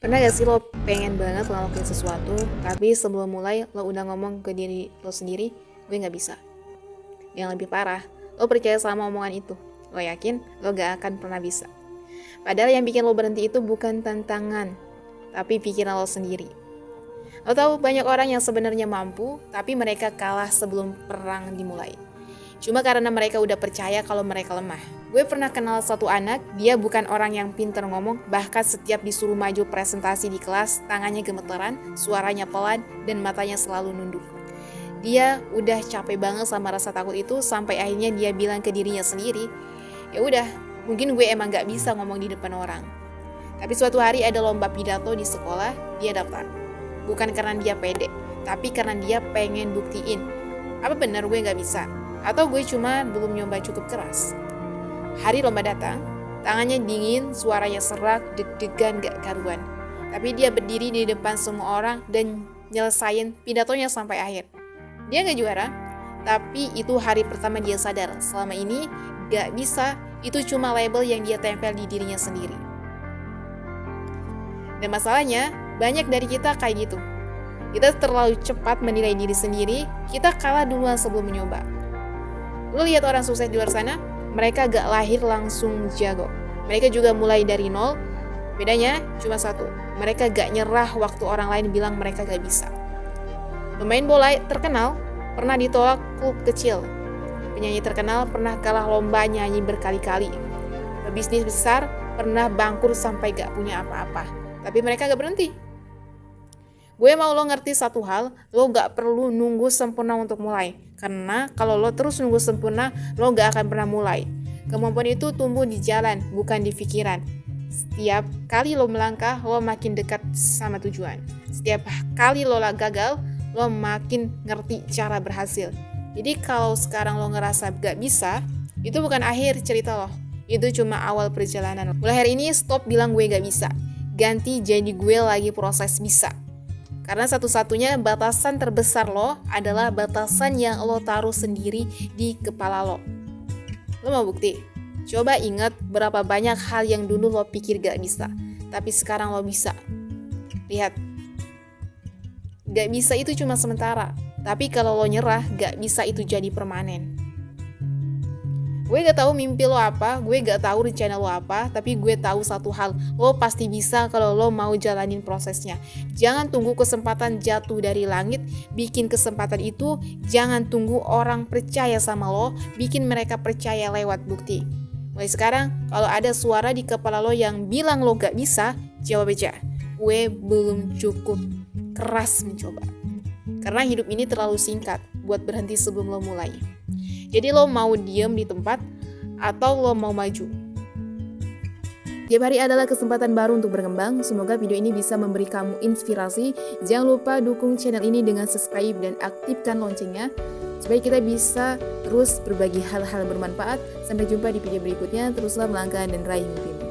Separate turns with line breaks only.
Pernah gak sih lo pengen banget ngelakuin sesuatu, tapi sebelum mulai lo udah ngomong ke diri lo sendiri, gue gak bisa. Yang lebih parah, lo percaya sama omongan itu. Lo yakin lo gak akan pernah bisa. Padahal yang bikin lo berhenti itu bukan tantangan, tapi pikiran lo sendiri. Lo tahu banyak orang yang sebenarnya mampu, tapi mereka kalah sebelum perang dimulai. Cuma karena mereka udah percaya kalau mereka lemah. Gue pernah kenal satu anak, dia bukan orang yang pintar ngomong, bahkan setiap disuruh maju presentasi di kelas, tangannya gemeteran, suaranya pelan, dan matanya selalu nunduk. Dia udah capek banget sama rasa takut itu, sampai akhirnya dia bilang ke dirinya sendiri, ya udah, mungkin gue emang gak bisa ngomong di depan orang. Tapi suatu hari ada lomba pidato di sekolah, dia daftar. Bukan karena dia pede, tapi karena dia pengen buktiin, apa benar gue gak bisa? Atau gue cuma belum nyoba cukup keras? Hari lomba datang, tangannya dingin, suaranya serak, deg-degan gak karuan. Tapi dia berdiri di depan semua orang dan nyelesain pidatonya sampai akhir. Dia gak juara, tapi itu hari pertama dia sadar selama ini gak bisa, itu cuma label yang dia tempel di dirinya sendiri. Dan masalahnya, banyak dari kita kayak gitu. Kita terlalu cepat menilai diri sendiri, kita kalah duluan sebelum mencoba. Lu lihat orang sukses di luar sana, mereka gak lahir langsung jago. Mereka juga mulai dari nol. Bedanya cuma satu, mereka gak nyerah waktu orang lain bilang mereka gak bisa. Pemain bola terkenal pernah ditolak klub kecil. Penyanyi terkenal pernah kalah lomba nyanyi berkali-kali. Pebisnis besar pernah bangkrut sampai gak punya apa-apa. Tapi mereka gak berhenti. Gue mau lo ngerti satu hal, lo gak perlu nunggu sempurna untuk mulai. Karena kalau lo terus nunggu sempurna, lo gak akan pernah mulai. Kemampuan itu tumbuh di jalan, bukan di pikiran. Setiap kali lo melangkah, lo makin dekat sama tujuan. Setiap kali lo gagal, lo makin ngerti cara berhasil. Jadi kalau sekarang lo ngerasa gak bisa, itu bukan akhir cerita lo. Itu cuma awal perjalanan. Mulai hari ini stop bilang gue gak bisa. Ganti jadi gue lagi proses bisa. Karena satu-satunya batasan terbesar lo adalah batasan yang lo taruh sendiri di kepala lo. Lo mau bukti? Coba ingat berapa banyak hal yang dulu lo pikir gak bisa, tapi sekarang lo bisa. Lihat, gak bisa itu cuma sementara, tapi kalau lo nyerah, gak bisa itu jadi permanen. Gue gak tahu mimpi lo apa, gue gak tahu rencana lo apa, tapi gue tahu satu hal, lo pasti bisa kalau lo mau jalanin prosesnya. Jangan tunggu kesempatan jatuh dari langit, bikin kesempatan itu, jangan tunggu orang percaya sama lo, bikin mereka percaya lewat bukti. Mulai sekarang, kalau ada suara di kepala lo yang bilang lo gak bisa, jawab aja, gue belum cukup keras mencoba. Karena hidup ini terlalu singkat buat berhenti sebelum lo mulai. Jadi lo mau diem di tempat atau lo mau maju? Tiap hari adalah kesempatan baru untuk berkembang. Semoga video ini bisa memberi kamu inspirasi. Jangan lupa dukung channel ini dengan subscribe dan aktifkan loncengnya supaya kita bisa terus berbagi hal-hal bermanfaat. Sampai jumpa di video berikutnya. Teruslah melangkah dan raih mimpimu.